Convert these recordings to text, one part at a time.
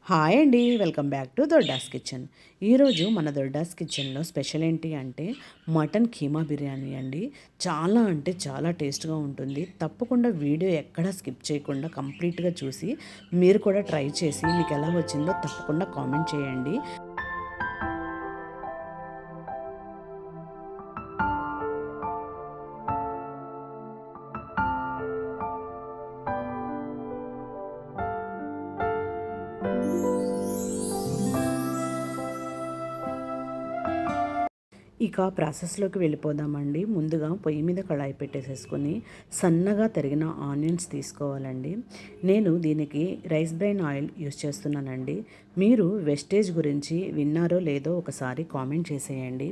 Hi అండి, welcome back to దొడ్డాస్ kitchen. ఈరోజు మన దొడ్డాస్ కిచెన్లో స్పెషల్ ఏంటి అంటే మటన్ కీమా బిర్యానీ అండి. చాలా అంటే చాలా టేస్ట్గా ఉంటుంది. తప్పకుండా వీడియో ఎక్కడా స్కిప్ చేయకుండా కంప్లీట్గా చూసి మీరు కూడా ట్రై చేసి మీకు ఎలా వచ్చిందో తప్పకుండా కామెంట్ చేయండి. ఇక ప్రాసెస్లోకి వెళ్ళిపోదామండి. ముందుగా పొయ్యి మీద కళాయి పెట్టేసేసుకొని సన్నగా తరిగిన ఆనియన్స్ తీసుకోవాలండి. నేను దీనికి రైస్ బ్రెయిన్ ఆయిల్ యూస్ చేస్తున్నానండి. మీరు వెస్టేజ్ గురించి విన్నారో లేదో ఒకసారి కామెంట్ చేసేయండి.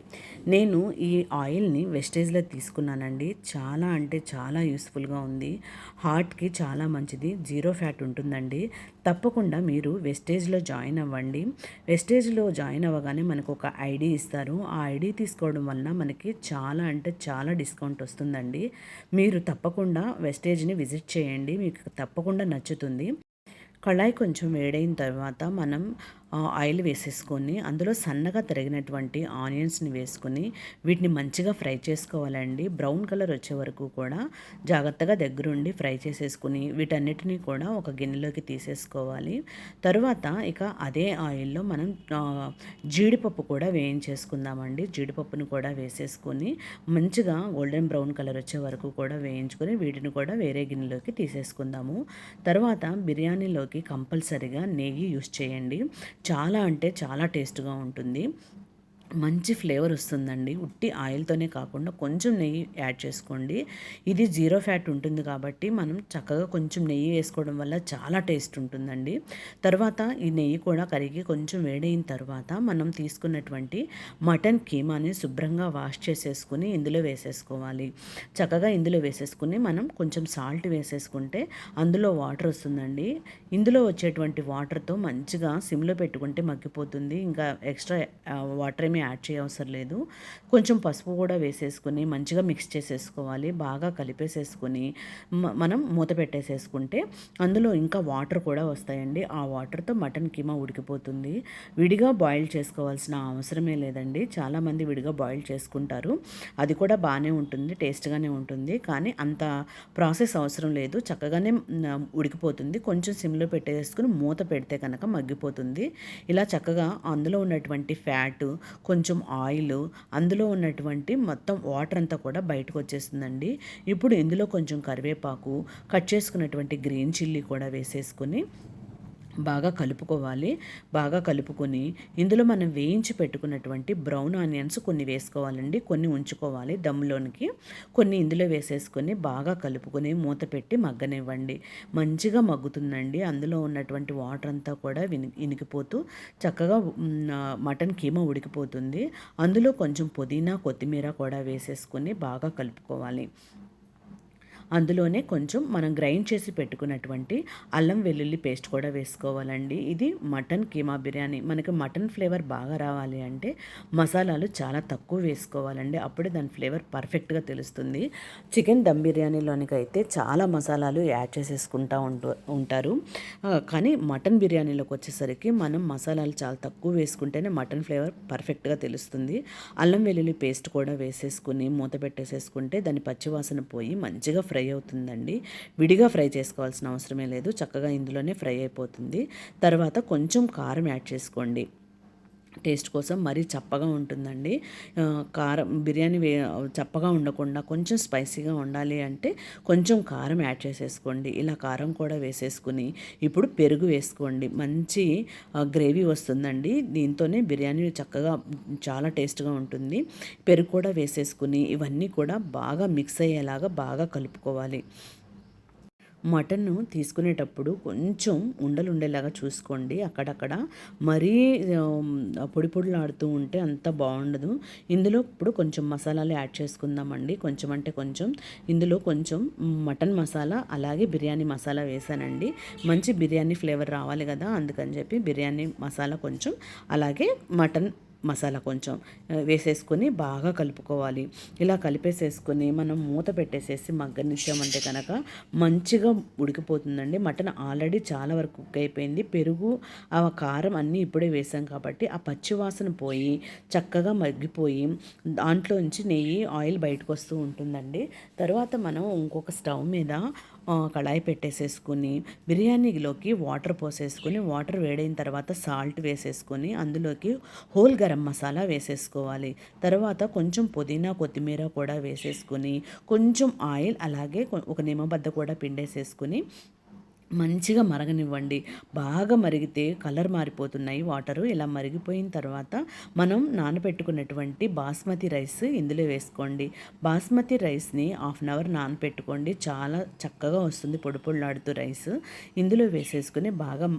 నేను ఈ ఆయిల్ని వెస్టేజ్లో తీసుకున్నానండి. చాలా అంటే చాలా యూస్ఫుల్గా ఉంది. హార్ట్కి చాలా మంచిది, జీరో ఫ్యాట్ ఉంటుందండి. తప్పకుండా మీరు వెస్టేజ్లో జాయిన్ అవ్వండి. వెస్టేజ్లో జాయిన్ అవ్వగానే మనకు ఒక ఐడి ఇస్తారు. ఆ ఐడి తీసుకోవడం వలన మనకి చాలా అంటే చాలా డిస్కౌంట్ వస్తుందండి. మీరు తప్పకుండా వెస్టేజ్ని విజిట్ చేయండి, మీకు తప్పకుండా నచ్చుతుంది. కళాయి కొంచెం వేడైన తర్వాత మనం ఆయిల్ వేసేసుకొని అందులో సన్నగా తరిగినటువంటి ఆనియన్స్ని వేసుకొని వీటిని మంచిగా ఫ్రై చేసుకోవాలండి. బ్రౌన్ కలర్ వచ్చే వరకు కూడా జాగ్రత్తగా దగ్గరుండి ఫ్రై చేసేసుకుని వీటన్నిటిని కూడా ఒక గిన్నెలోకి తీసేసుకోవాలి. తరువాత ఇక అదే ఆయిల్లో మనం జీడిపప్పు కూడా వేయించేసుకుందామండి. జీడిపప్పును కూడా వేసేసుకొని మంచిగా గోల్డెన్ బ్రౌన్ కలర్ వచ్చే వరకు కూడా వేయించుకొని వీటిని కూడా వేరే గిన్నెలోకి తీసేసుకుందాము. తర్వాత బిర్యానీలోకి కంపల్సరిగా నెయ్యి యూస్ చేయండి. చాలా అంటే చాలా టేస్ట్గా ఉంటుంది. మంచి ఫ్లేవర్ వస్తుందండి. ఉట్టి ఆయిల్తోనే కాకుండా కొంచెం నెయ్యి యాడ్ చేసుకోండి. ఇది జీరో ఫ్యాట్ ఉంటుంది కాబట్టి మనం చక్కగా కొంచెం నెయ్యి వేసుకోవడం వల్ల చాలా టేస్ట్ ఉంటుందండి. తర్వాత ఈ నెయ్యి కూడా కరిగి కొంచెం వేడైన తర్వాత మనం తీసుకున్నటువంటి మటన్ కీమాని శుభ్రంగా వాష్ చేసేసుకుని ఇందులో వేసేసుకోవాలి. చక్కగా ఇందులో వేసేసుకుని మనం కొంచెం సాల్ట్ వేసేసుకుంటే అందులో వాటర్ వస్తుందండి. ఇందులో వచ్చేటువంటి వాటర్తో మంచిగా సిమ్లో పెట్టుకుంటే మగ్గిపోతుంది. ఇంకా ఎక్స్ట్రా వాటర్ ఏమీ యాడ్ చేయవసరం లేదు. కొంచెం పసుపు కూడా వేసేసుకుని మంచిగా మిక్స్ చేసేసుకోవాలి. బాగా కలిపేసేసుకుని మనం మూత పెట్టేసేసుకుంటే అందులో ఇంకా వాటర్ కూడా వస్తాయండి. ఆ వాటర్తో మటన్ కీమా ఉడికిపోతుంది. విడిగా బాయిల్ చేసుకోవాల్సిన అవసరమే లేదండి. చాలామంది విడిగా బాయిల్ చేసుకుంటారు. అది కూడా బాగానే ఉంటుంది, టేస్ట్గానే ఉంటుంది. కానీ అంత ప్రాసెస్ అవసరం లేదు. చక్కగానే ఉడికిపోతుంది. కొంచెం సిమ్లో పెట్టేసుకుని మూత పెడితే కనుక మగ్గిపోతుంది. ఇలా చక్కగా అందులో ఉన్నటువంటి ఫ్యాటు కొంచెం ఆయిల్ అందులో ఉన్నటువంటి మొత్తం వాటర్ అంతా కూడా బయటకు వచ్చేస్తుందండి. ఇప్పుడు ఇందులో కొంచెం కరివేపాకు, కట్ చేసుకున్నటువంటి గ్రీన్ చిల్లీ కూడా వేసేసుకొని బాగా కలుపుకోవాలి. బాగా కలుపుకొని ఇందులో మనం వేయించి పెట్టుకున్నటువంటి బ్రౌన్ ఆనియన్స్ కొన్ని వేసుకోవాలండి, కొన్ని ఉంచుకోవాలి దమ్ములోనికి. కొన్ని ఇందులో వేసేసుకొని బాగా కలుపుకొని మూత పెట్టి మగ్గనివ్వండి. మంచిగా మగ్గుతుందండి. అందులో ఉన్నటువంటి వాటర్ అంతా కూడా ఇనికిపోతూ చక్కగా మటన్ కీమా ఉడికిపోతుంది. అందులో కొంచెం పుదీనా, కొత్తిమీర కూడా వేసేసుకొని బాగా కలుపుకోవాలి. అందులోనే కొంచెం మనం గ్రైండ్ చేసి పెట్టుకున్నటువంటి అల్లం వెల్లుల్లి పేస్ట్ కూడా వేసుకోవాలండి. ఇది మటన్ కీమా బిర్యానీ. మనకి మటన్ ఫ్లేవర్ బాగా రావాలి అంటే మసాలాలు చాలా తక్కువ వేసుకోవాలండి. అప్పుడే దాని ఫ్లేవర్ పర్ఫెక్ట్గా తెలుస్తుంది. చికెన్ దమ్ బిర్యానీలోనికైతే చాలా మసాలాలు యాడ్ చేసేసుకుంటూ ఉంటారు. కానీ మటన్ బిర్యానీలోకి వచ్చేసరికి మనం మసాలాలు చాలా తక్కువ వేసుకుంటేనే మటన్ ఫ్లేవర్ పర్ఫెక్ట్గా తెలుస్తుంది. అల్లం వెల్లుల్లి పేస్ట్ కూడా వేసేసుకుని మూత పెట్టేసేసుకుంటే దాని పచ్చివాసన పోయి మంచిగా ఫ్రై అవుతుందండి. విడిగా ఫ్రై చేసుకోవాల్సిన అవసరమే లేదు. చక్కగా ఇందులోనే ఫ్రై అయిపోతుంది. తర్వాత కొంచెం కారం యాడ్ చేసుకోండి. టేస్ట్ కోసం మరీ చప్పగా ఉంటుందండి. కారం బిర్యానీ చప్పగా ఉండకుండా కొంచెం స్పైసీగా ఉండాలి అంటే కొంచెం కారం యాడ్ చేసేసుకోండి. ఇలా కారం కూడా వేసేసుకుని ఇప్పుడు పెరుగు వేసుకోండి. మంచి గ్రేవీ వస్తుందండి. దీంతోనే బిర్యానీ చక్కగా చాలా టేస్ట్గా ఉంటుంది. పెరుగు కూడా వేసేసుకుని ఇవన్నీ కూడా బాగా మిక్స్ అయ్యేలాగా బాగా కలుపుకోవాలి. మటన్ను తీసుకునేటప్పుడు కొంచెం ఉండలు ఉండేలాగా చూసుకోండి. అక్కడక్కడ మరీ పొడి పొడిలాడుతూ ఉంటే అంత బాగుండదు. ఇందులో ఇప్పుడు కొంచెం మసాలాలు యాడ్ చేసుకుందామండి. కొంచెం అంటే కొంచెం ఇందులో కొంచెం మటన్ మసాలా అలాగే బిర్యానీ మసాలా వేసానండి. మంచి బిర్యానీ ఫ్లేవర్ రావాలి కదా, అందుకని చెప్పి బిర్యానీ మసాలా కొంచెం అలాగే మటన్ మసాలా కొంచెం వేసేసుకొని బాగా కలుపుకోవాలి. ఇలా కలిపేసేసుకొని మనం మూత పెట్టేసేసి మగ్గనిచ్చామంటే కనుక మంచిగా ఉడికిపోతుందండి. మటన్ ఆల్రెడీ చాలా వరకు కుక్ అయిపోయింది. పెరుగు ఆ కారం అన్నీ ఇప్పుడే వేసాం కాబట్టి ఆ పచ్చి వాసన పోయి చక్కగా మగ్గిపోయి దాంట్లోంచి నెయ్యి ఆయిల్ బయటకు వస్తూ ఉంటుందండి. తర్వాత మనం ఇంకొక స్టవ్ మీద కళాయి పెట్టేసేసుకుని బిర్యానీలోకి వాటర్ పోసేసుకుని వాటర్ వేడైన తర్వాత సాల్ట్ వేసేసుకొని అందులోకి హోల్ గరం మసాలా వేసేసుకోవాలి. తర్వాత కొంచెం పుదీనా కొత్తిమీర కూడా వేసేసుకుని కొంచెం ఆయిల్ అలాగే ఒక నిమ్మబద్ద కూడా పిండేసేసుకుని మంచిగా మరగనివ్వండి. బాగా మరిగితే కలర్ మారిపోతున్నాయి వాటరు. ఇలా మరిగిపోయిన తర్వాత మనం నానబెట్టుకున్నటువంటి బాస్మతి రైస్ ఇందులో వేసుకోండి. బాస్మతి రైస్ని హాఫ్ అన్ అవర్ నానబెట్టుకోండి. చాలా చక్కగా వస్తుంది పొడి పొడిలాడుతూ రైస్. ఇందులో వేసేసుకుని బాగా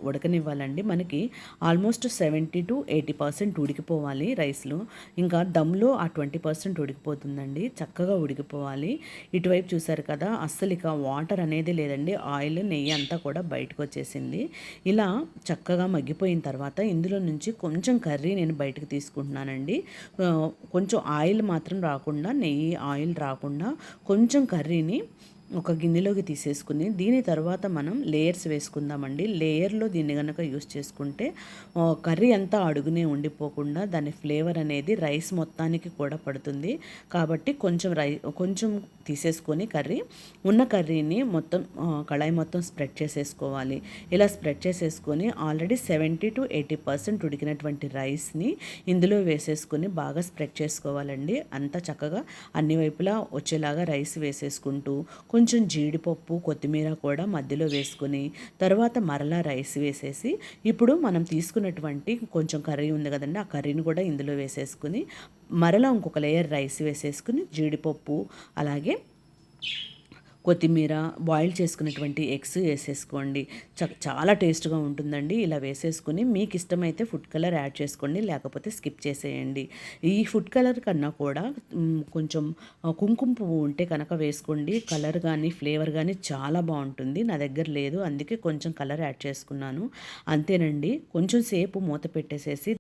ఉడకనివ్వాలండి. మనకి ఆల్మోస్ట్ 70-80% ఉడికిపోవాలి రైస్లో. ఇంకా దమ్లో ఆ 20% ఉడికిపోతుందండి. చక్కగా ఉడికిపోవాలి. ఇటువైపు చూసారు కదా, అస్సలు ఇక వాటర్ అనేది లేదండి. ఆయిల్ నెయ్యి అంతా కూడా బయటకు వచ్చేసింది. ఇలా చక్కగా మగ్గిపోయిన తర్వాత ఇందులో నుంచి కొంచెం కర్రీ నేను బయటకు తీసుకుంటున్నానండి. కొంచెం ఆయిల్ మాత్రం రాకుండా, నెయ్యి ఆయిల్ రాకుండా కొంచెం కర్రీని ఒక గిన్నెలోకి తీసేసుకుని దీని తర్వాత మనం లేయర్స్ వేసుకుందామండి. లేయర్లో దీన్ని కనుక యూస్ చేసుకుంటే కర్రీ అంతా అడుగునే ఉండిపోకుండా దాని ఫ్లేవర్ అనేది రైస్ మొత్తానికి కూడా పడుతుంది. కాబట్టి కొంచెం తీసేసుకొని ఉన్న కర్రీని మొత్తం కళాయి మొత్తం స్ప్రెడ్ చేసేసుకోవాలి. ఇలా స్ప్రెడ్ చేసేసుకొని ఆల్రెడీ 70-80% ఉడికినటువంటి రైస్ని ఇందులో వేసేసుకొని బాగా స్ప్రెడ్ చేసుకోవాలండి. అంతా చక్కగా అన్ని వైపులా వచ్చేలాగా రైస్ వేసేసుకుంటూ కొంచెం జీడిపప్పు కొత్తిమీర కూడా మధ్యలో వేసుకుని తర్వాత మరలా రైస్ వేసేసి ఇప్పుడు మనం తీసుకున్నటువంటి కొంచెం కర్రీ ఉంది కదండి, ఆ కర్రీని కూడా ఇందులో వేసేసుకుని మరలా ఇంకొక లేయర్ రైస్ వేసేసుకుని జీడిపప్పు అలాగే కొత్తిమీర బాయిల్ చేసుకున్నటువంటి ఎగ్స్ వేసేసుకోండి. చాలా టేస్ట్గా ఉంటుందండి. ఇలా వేసేసుకుని మీకు ఇష్టమైతే ఫుడ్ కలర్ యాడ్ చేసుకోండి, లేకపోతే స్కిప్ చేసేయండి. ఈ ఫుడ్ కలర్ కన్నా కూడా కొంచెం కుంకుమ పువ్వు ఉంటే కనుక వేసుకోండి. కలర్ కానీ ఫ్లేవర్ కానీ చాలా బాగుంటుంది. నా దగ్గర లేదు, అందుకే కొంచెం కలర్ యాడ్ చేసుకున్నాను. అంతేనండి. కొంచెం సేపు మూత పెట్టేసేసి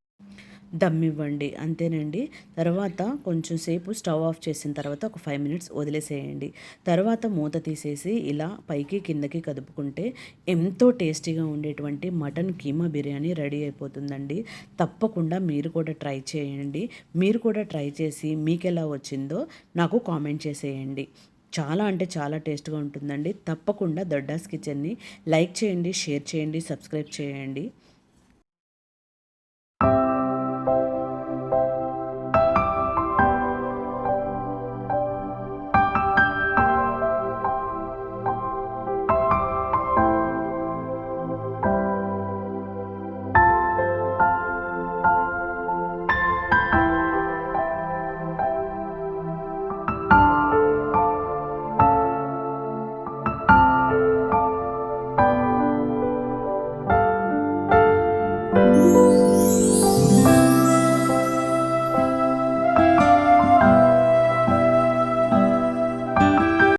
దమ్ ఇవ్వండి. అంతేనండి. తర్వాత కొంచెం సేపు స్టవ్ ఆఫ్ చేసిన తర్వాత ఒక 5 మినిట్స్ వదిలేసేయండి. తర్వాత మూత తీసేసి ఇలా పైకి కిందకి కదుపుకుంటే ఎంతో టేస్టీగా ఉండేటువంటి మటన్ కీమా బిర్యానీ రెడీ అయిపోతుందండి. తప్పకుండా మీరు కూడా ట్రై చేయండి. మీరు కూడా ట్రై చేసి మీకు ఎలా వచ్చిందో నాకు కామెంట్ చేసేయండి. చాలా అంటే చాలా టేస్ట్గా ఉంటుందండి. తప్పకుండా దొడ్డాస్ కిచెన్ని లైక్ చేయండి, షేర్ చేయండి, సబ్స్క్రైబ్ చేయండి.